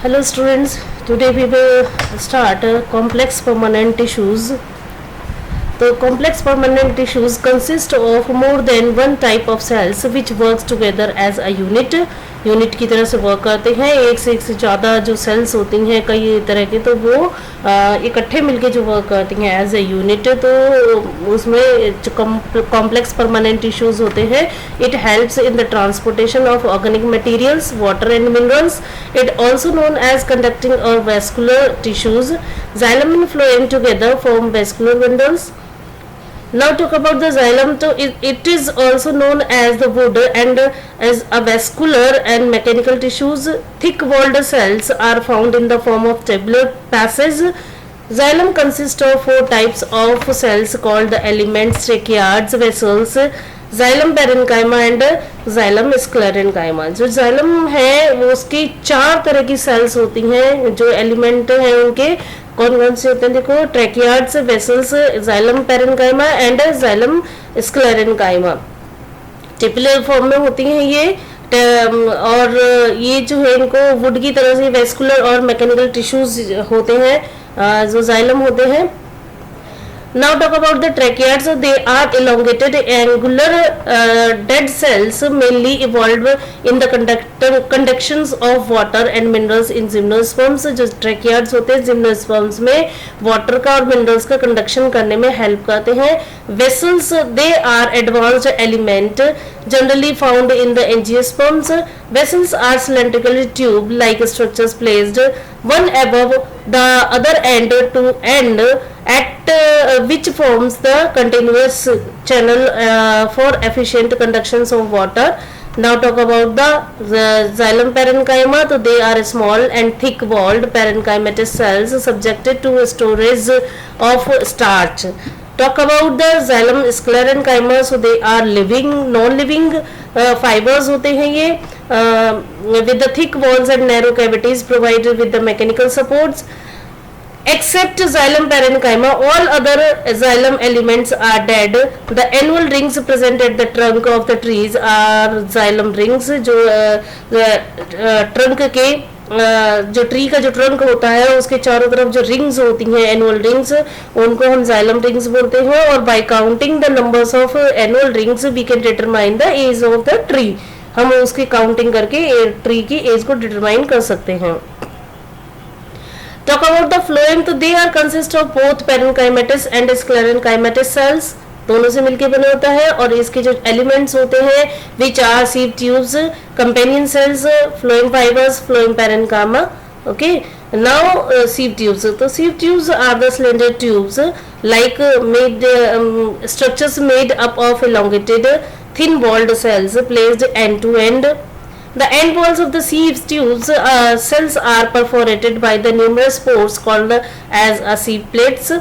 Hello students, today we will start complex permanent tissues. The complex permanent tissues consist of more than one type of cells which works together as a unit. Unit की तरह से work करते हैं, एक से ज़्यादा जो sales होती हैं कई तरह के, तो वो इकट्ठे मिलके जो वर्क करती हैं एज ए यूनिट. तो उसमें जो कॉम्प्लेक्स परमानेंट टिश्यूज होते हैं, it helps in the transportation of organic materials, water and minerals. It also known as conducting और vascular tissues. Xylem and phloem together form vascular bundles. Now talk about the xylem. So it is also known as the wood and as a vascular and mechanical tissues. Thick walled cells are found in the form of tabular passage. Xylem consists of four types of cells called the elements, tracheids, vessels, xylem parenchyma and xylem sclerenchyma. जो xylem है वो उसकी चार तरह की sales होती हैं. जो एलिमेंट हैं उनके कौन कौन से होते हैं, देखो, tracheids, vessels, xylem parenchyma and xylem sclerenchyma. Tubular form में होती हैं ये, और ये जो है इनको वुड की तरह से वेस्कुलर और मैकेनिकल टिश्यूज होते हैं जो जाइलम होते हैं. Now talk about the tracheids. So they are elongated angular dead cells mainly evolved in the conductions of water and minerals in gymnosperms. जो tracheids होते हैं gymnosperms में water का और minerals का conduction करने में help करते हैं. Vessels, they are advanced element generally found in the angiosperms. Vessels are cylindrical tube like structures placed one above the other end to end at which forms the continuous channel for efficient conductions of water. Now talk about the xylem parenchyma. So they are small and thick walled parenchymatous cells subjected to storage of starch. Talk about the xylem sclerenchyma. So they are living, non-living fibers होते हैं ये, with the thick walls and narrow cavities provided with the mechanical supports. Except xylem parenchyma, all other xylem elements are dead. The annual rings present at the trunk of the trees are xylem rings. जो trunk के जो tree का जो trunk होता है उसके चारों तरफ जो रिंग्स होती हैं, एनुअल रिंग्स, उनको हम जाइलम रिंग्स बोलते हैं. और by counting the numbers of annual rings we can determine the age of the tree. हम उसकी काउंटिंग करके ट्री की एज को डिटरमाइन कर सकते हैं. Talk about the phloem. तो they are consist of both parenchymatous and sclerenchymatous cells. दोनों से मिलके बना होता है. और इसके जो एलिमेंट्स होते हैं which are sieve tubes, companion cells, phloem fibers, phloem parenchyma. Okay. Now sieve tubes. तो sieve tubes are the slender tubes like made structures made up of elongated thin walled cells placed end to end. The end walls of the sieve tubes cells are perforated by the numerous pores called as sieve plates.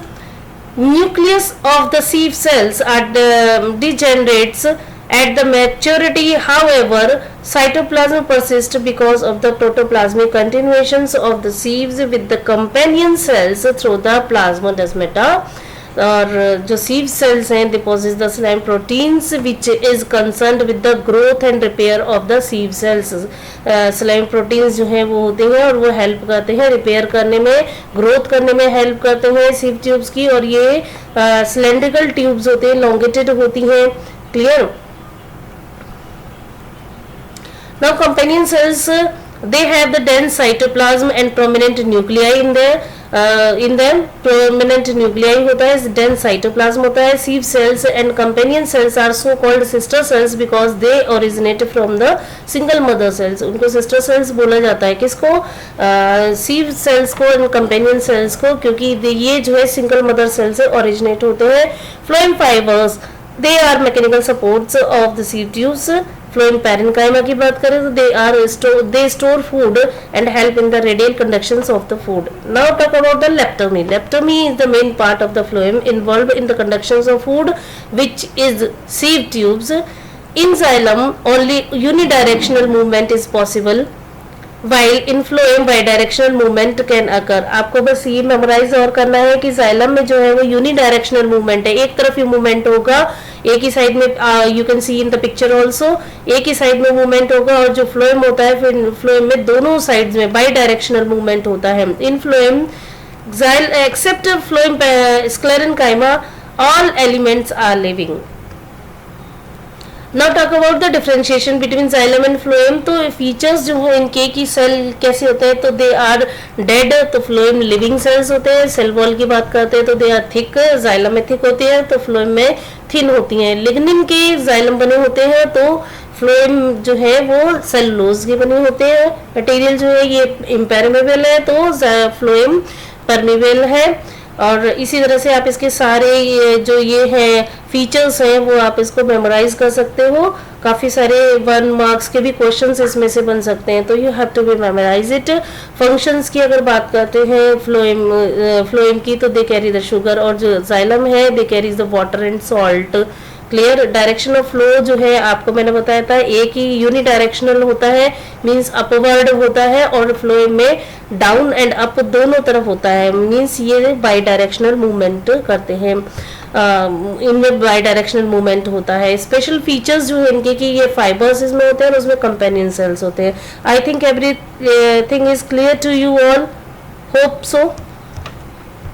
Nucleus of the sieve cells are degenerates at the maturity. However, cytoplasm persists because of the protoplasmic continuations of the sieves with the companion cells through the plasmodesmata. और जो sieve cells हैं they possess the slime proteins which is concerned with the growth and repair of the sieve cells. Slime proteins जो हैं वो होते हैं और वो हेल्प करते हैं रिपेयर करने में, ग्रोथ करने में हेल्प करते हैं सीव ट्यूब्स की. और ये सिलेंड्रिकल ट्यूब्स होते हैं, लॉन्गेटेड होती हैं. Clear. Now companion cells, they have the dense cytoplasm and prominent nuclei in there. In them prominent nuclei होता है, dense cytoplasm होता है. sieve cells and companion cells are so called sister cells because they originate from the single mother cells. उनको sister cells बोला जाता है. किसको? sieve cells को and companion cells को, क्योंकि ये जो है single mother cells से originate होते हैं. phloem fibers, they are mechanical supports of the sieve tubes. Phloem parenchyma की बात करें तो they store food and help in the radial conductions of the food. Now talk about the leptomy. Leptomy is the main part of the phloem involved in the conductions of food, which is sieve tubes. In xylem, only unidirectional movement is possible. While in phloem by directional movement can occur. आपको बस ये memorise और करना है कि xylem में जो है वो यूनिडायरेक्शनल मूवमेंट है, एक तरफ ही मूवमेंट होगा, एक ही साइड में, you can see in the picture also, एक ही साइड में मूवमेंट होगा। और जो फ्लोएम होता है, फिर फ्लोएम में दोनों साइड्स में बाई डायरेक्शनल मूवमेंट होता है। In phloem except phloem sclerenchyma all elements are living. Now talk about the differentiation between xylem and phloem। तो फीचर्स जो है इनके की सेल कैसे होते हैं, तो दे आर डेड, तो फ्लोएम लिविंग सेल्स होते हैं। सेल वॉल की बात करते हैं तो दे आर थिक, जाइलम में थिक होती है, तो फ्लोएम में थिन होती हैं। लिग्निन के जाइलम बने होते हैं, तो फ्लोएम जो है वो सेलुलोज के बने होते हैं। मटेरियल जो है ये इम्पेरेबल है, तो फ्लोएम परमेबल है। और इसी तरह से आप इसके सारे ये है फीचर्स हैं वो आप इसको मेमोराइज कर सकते हो। काफ़ी सारे 1 मार्क्स के भी क्वेश्चंस इसमें से बन सकते हैं, तो you have to be memorize it. Functions की अगर बात करते हैं फ्लोएम की, तो दे कैरी द शुगर, और जो जाइलम है they carries the water and salt. Clear. Direction of flow जो है आपको मैंने बताया था, एक ही यूनिडायरेक्शनल होता है, मींस अपवर्ड होता है, और फ्लो में डाउन एंड अप दोनों तरफ होता है, मींस ये बाई डायरेक्शनल मूवमेंट करते हैं। इनमें बाई डायरेक्शनल मूवमेंट होता है। स्पेशल फीचर्स जो है इनके कि ये फाइबर्स इसमें होते हैं और उसमें कंपेनियन सेल्स होते हैं। I think everything is clear to you all, hope so.